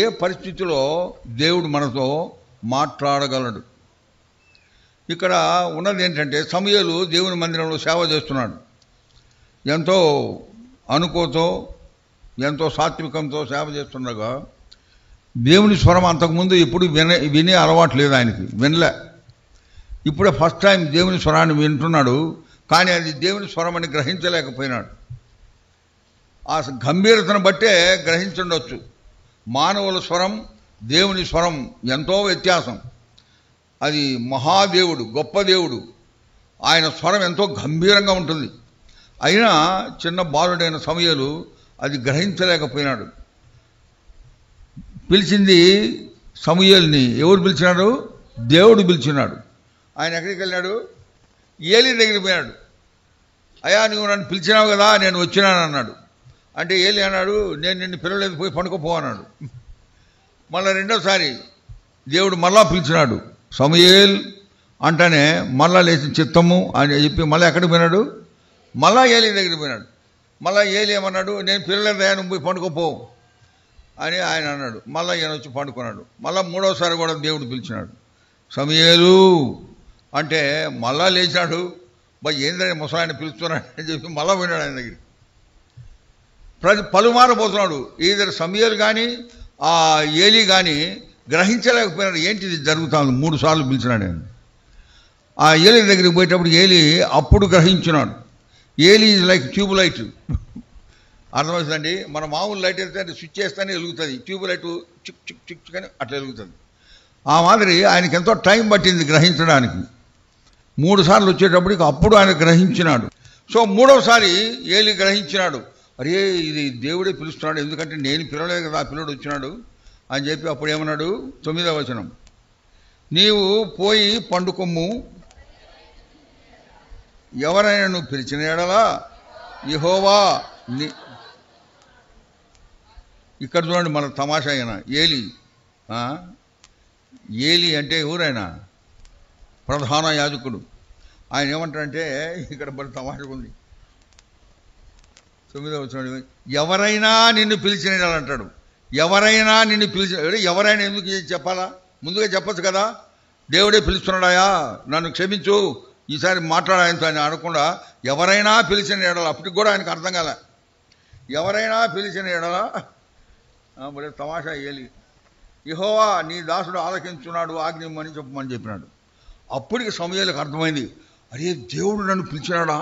ఏ పరిస్థితిలో దేవుడు మనతో మాట్లాడగలడు. ఇక్కడ ఉన్నది ఏంటంటే సమూయేలు దేవుని మందిరంలో సేవ చేస్తున్నాడు. ఎంతో అనుకోతో ఎంతో సాత్వికంతో సేవ చేస్తుండగా దేవుని స్వరం అంతకుముందు ఎప్పుడు వినే అలవాటు లేదు ఆయనకి, వినలే. ఇప్పుడే ఫస్ట్ టైం దేవుని స్వరాన్ని వింటున్నాడు. కానీ అది దేవుని స్వరం అని గ్రహించలేకపోయినాడు. ఆ గంభీరతను బట్టే గ్రహించుండొచ్చు. మానవుల స్వరం దేవుని స్వరం ఎంతో వ్యత్యాసం. అది మహాదేవుడు, గొప్ప దేవుడు, ఆయన స్వరం ఎంతో గంభీరంగా ఉంటుంది. అయినా చిన్న బాలుడైన సమూయేలు అది గ్రహించలేకపోయినాడు. పిలిచింది సమూయేలుని ఎవరు పిలిచినాడు? దేవుడు పిలిచినాడు. ఆయన ఎక్కడికి వెళ్ళాడు? ఏలీ దగ్గరికి పోయాడు. అయ్యా నువ్వు నన్ను పిలిచినావు కదా, నేను వచ్చినాను అన్నాడు. అంటే ఏలీ అన్నాడు, నేను నిన్ను పిలవలేదు, పోయి పండుకోపో అన్నాడు. మళ్ళీ రెండోసారి దేవుడు మళ్ళా పిలిచినాడు. సమూయేల్ అంటేనే మళ్ళా లేచి చిత్తము అని చెప్పి మళ్ళీ ఎక్కడికి పోయినాడు? మళ్ళా ఏలీ దగ్గరికి పోయినాడు. మళ్ళీ ఏలీ ఏమన్నాడు? నేను పిలవలేదయ్యా, నువ్వు పోయి పండుకోపో అని ఆయన అన్నాడు. మళ్ళీ ఈయన వచ్చి పండుకున్నాడు. మళ్ళీ మూడోసారి కూడా దేవుడు పిలిచినాడు. సమూయేలు అంటే మళ్ళా లేచాడు. ఏందని ముసలాయన పిలుస్తున్నాడు అని చెప్పి మళ్ళా పోయినాడు ఆయన దగ్గరికి. పలుమారు పోతున్నాడు. ఈధర్ సమూయేలు కానీ ఆ ఏలీ కానీ గ్రహించలేకపోయినాడు ఏంటిది జరుగుతుంది. 3 సార్లు పిలిచినాడు ఆయన. ఆ ఏలీ దగ్గరికి పోయేటప్పుడు ఏలీ అప్పుడు గ్రహించినాడు. Eli is like tube light. అర్థమవుతుందండి. మన మామూలు లైట్ అయితే స్విచ్ చేస్తేనే వెలుగుతుంది. ట్యూబ్ లైట్ చిక్ చిక్ చిక్ కానీ అట్లా వెలుగుతుంది. ఆ మాదిరి ఆయనకి ఎంతో టైం పట్టింది గ్రహించడానికి. 3 సార్లు వచ్చేటప్పటికి అప్పుడు ఆయన గ్రహించినాడు. సో 3వసారి ఏలీ గ్రహించినాడు. అరే ఇది దేవుడే పిలుస్తున్నాడు, ఎందుకంటే నేను పిలవలేదు కదా, ఆ పిల్లడు వచ్చినాడు అని చెప్పి అప్పుడు ఏమన్నాడు? 9వ వచనం, నీవు పోయి పండుకొమ్ము, ఎవరైనా నువ్వు పిలిచిన ఎడలా యెహోవా ఇక్కడ చూడండి మన తమాషా. అయినా ఏలీ అంటే ఎవరైనా ప్రధాన యాజకుడు. ఆయన ఏమంటాడంటే ఇక్కడ మరి తమాషా ఉంది. 9వ వచనం, ఎవరైనా నిన్ను పిలిచిన అంటాడు. ఎవరైనా నిన్ను పిలిచిన, ఎవరైనా ఎందుకు చెప్పాలా? ముందుగా చెప్పచ్చు కదా, దేవుడే పిలుస్తున్నాడాయా నన్ను క్షమించు, ఈసారి మాట్లాడాయనతో అని అనకుండా ఎవరైనా పిలిచిన ఎడల, అప్పటికి కూడా ఆయనకు అర్థం కాలే. ఎవరైనా పిలిచిన ఎడల మరి తమాషా ఏలీ, యెహోవా నీ దాసుడు ఆలకించున్నాడు, ఆజ్ఞిమ్మని చెప్పమని చెప్పినాడు. అప్పటికి సమూయేలుకు అర్థమైంది, అరే దేవుడు నన్ను పిలిచినాడా,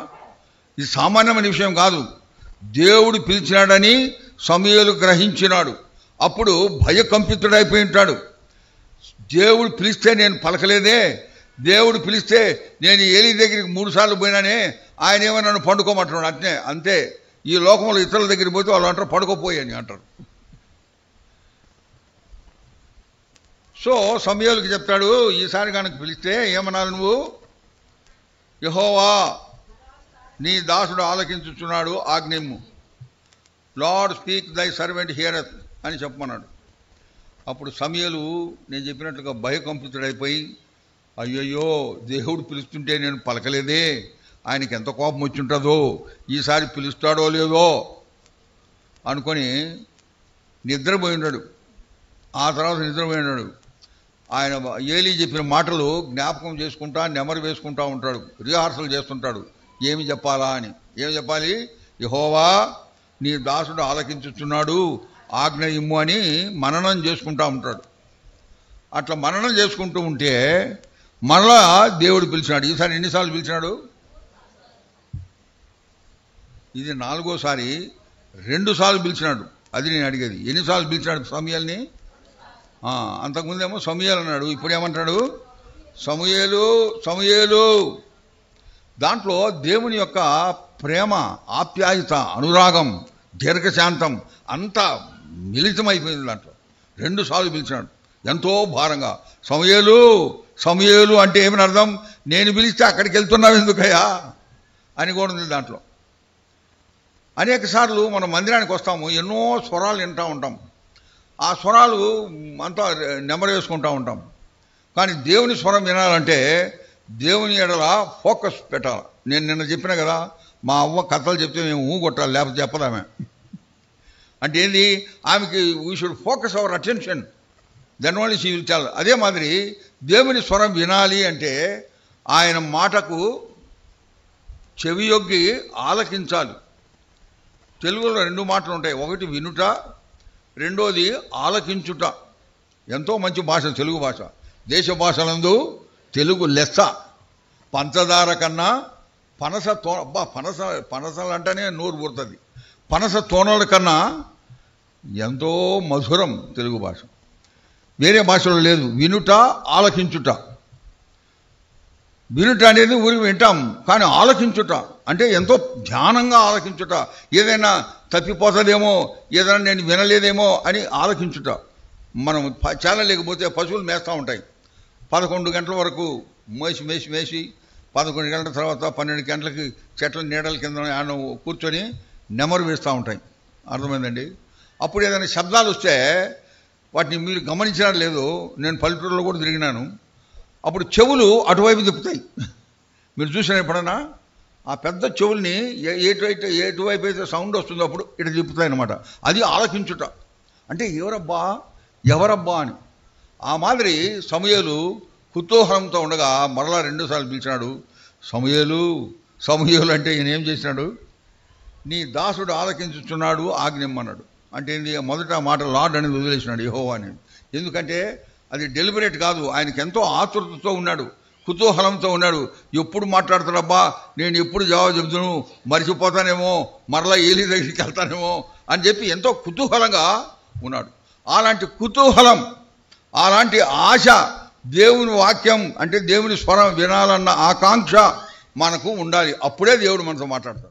ఇది సామాన్యమైన విషయం కాదు, దేవుడు పిలిచినాడని సమూయేలు గ్రహించినాడు. అప్పుడు భయకంపితుడైపోయి ఉంటాడు. దేవుడు పిలిస్తే నేను పలకలేదే, దేవుడు పిలిస్తే నేను ఏలీ దగ్గరికి 3 సార్లు పోయినానే, ఆయన ఏమో నన్ను పండుకోమంటున్నాడు. అంతే. ఈ లోకంలో ఇతరుల దగ్గరికి పోతే వాళ్ళు అంటారు పడుకోపోయని అంటారు. సో సమూయేలుకి చెప్తాడు, ఈసారి కనుక పిలిస్తే ఏమన్నాను నువ్వు? యెహోవా నీ దాసుడు ఆలకించుచున్నాడు, ఆజ్ఞిమ్ము, లార్డ్ స్పీక్ దై సర్వెంట్ హియరత్ అని చెప్పమన్నాడు. అప్పుడు సమూయేలు నేను చెప్పినట్లుగా భయకంపితుడైపోయి, అయ్యయ్యో దేవుడు పిలుస్తుంటే నేను పలకలేదే, ఆయనకి ఎంత కోపం వచ్చి ఉంటుందో, ఈసారి పిలుస్తాడో లేదో అనుకొని నిద్రపోయి ఉన్నాడు. ఆ తర్వాత నిద్రపోయినాడు. ఆయన ఏలీ చెప్పిన మాటలు జ్ఞాపకం చేసుకుంటా నెమరు వేసుకుంటా ఉంటాడు, రిహార్సల్ చేస్తుంటాడు. ఏమి చెప్పాలా అని. ఏమి చెప్పాలి? యెహోవా నీ దాసుడు ఆలకించుచున్నాడు, ఆజ్ఞ ఇమ్ము అని మననం చేసుకుంటా ఉంటాడు. అట్లా మననం చేసుకుంటూ ఉంటే మళ్ళా దేవుడు పిలిచినాడు. ఈసారి ఎన్నిసార్లు పిలిచినాడు? ఇది 4వసారి. 2 సార్లు పిలిచినాడు. అది నేను అడిగేది, ఎన్నిసార్లు పిలిచినాడు సమూయేలుని? అంతకుముందేమో సమూయేలు అన్నాడు, ఇప్పుడు ఏమంటాడు? సమూయేలు సమూయేలు. దాంట్లో దేవుని యొక్క ప్రేమ, ఆప్యాయత, అనురాగం, దీర్ఘశాంతం అంతా మిళితమైపోయింది. దాంట్లో 2 సార్లు పిలిచినాడు ఎంతో భారంగా. సమూయేలు సమూయేలు అంటే ఏమని అర్థం? నేను పిలిస్తే అక్కడికి వెళ్తున్నావు ఎందుకయ్యా అని కూడా ఉంది దాంట్లో. అనేక సార్లు మనం మందిరానికి వస్తాము, ఎన్నో స్వరాలు వింటూ ఉంటాం. ఆ స్వరాలు అంతా నెమరు వేసుకుంటూ ఉంటాం. కానీ దేవుని స్వరం వినాలంటే దేవుని ఎడల ఫోకస్ పెట్టాలి. నేను నిన్న చెప్పిన కదా, మా అవ్వ కథలు చెప్తే మేము కొట్టాలి, లేకపోతే చెప్పదామే. అంటే ఏంది, ఆమెకి we should focus our attention, then only she will tell. అదే మాదిరి దేవుని స్వరం వినాలి అంటే ఆయన మాటకు చెవియొగ్గి ఆలకించాలి. తెలుగులో 2 మాటలు ఉంటాయి, ఒకటి వినుట, రెండోది ఆలకించుట. ఎంతో మంచి భాష తెలుగు భాష. దేశ భాషలందు తెలుగు లెస్స. పంచదార కన్నా పనస పనసలు అంటేనే నోరు ఊరుతుంది. పనస తోనల కన్నా ఎంతో మధురం తెలుగు భాష, వేరే భాషలో లేదు. వినుట, ఆలకించుట. వినుట అనేది ఊరికి వింటాం, కానీ ఆలకించుట అంటే ఎంతో ధ్యానంగా ఆలకించుట. ఏదైనా తప్పిపోతుందేమో, ఏదైనా నేను వినలేదేమో అని ఆలకించుట. మనం చాలా లేకపోతే పశువులు మేస్తూ ఉంటాయి. 11 గంటల వరకు మేసి 11 గంటల తర్వాత 12 గంటలకి చెట్ల నీడల కింద కూర్చొని నెమరు వేస్తూ ఉంటాయి. అర్థమైందండి? అప్పుడు ఏదైనా శబ్దాలు వస్తే వాటిని మీరు గమనించినా లేదు, నేను పల్లెటూరులో కూడా తిరిగినాను. అప్పుడు చెవులు అటువైపు తిప్పుతాయి. మీరు చూసిన ఎప్పుడన్నా ఆ పెద్ద చెవుల్ని ఎటువైపు అయితే సౌండ్ వస్తుందో అప్పుడు ఇటు తిప్పుతాయి అన్నమాట. అది ఆలకించుట. అంటే ఎవరబ్బా అని. ఆ మాదిరి సమూయేలు కుతూహలంతో ఉండగా మరలా 2 సార్లు పిలిచినాడు. సమూయేలు అంటే ఈయన ఏం చేసినాడు? నీ దాసుడు ఆలకించుచున్నాడు, ఆజ్ఞమ్మన్నాడు. అంటే ఏంది? మొదట మాట లార్డ్ అనేది వదిలేసినాడు, యెహోవా అనేది. ఎందుకంటే అది డెలిబరేట్ కాదు. ఆయనకి ఎంతో ఆతృతతో ఉన్నాడు, కుతూహలంతో ఉన్నాడు. ఎప్పుడు మాట్లాడతాడబ్బా, నేను ఎప్పుడు జవాబు చెబుతాను, మర్చిపోతానేమో, మరలా ఏలీ దగ్గరికి వెళ్తానేమో అని చెప్పి ఎంతో కుతూహలంగా ఉన్నాడు. అలాంటి కుతూహలం, అలాంటి ఆశ, దేవుని వాక్యం అంటే దేవుని స్వరం వినాలన్న ఆకాంక్ష మనకు ఉండాలి. అప్పుడే దేవుడు మనతో మాట్లాడతాడు.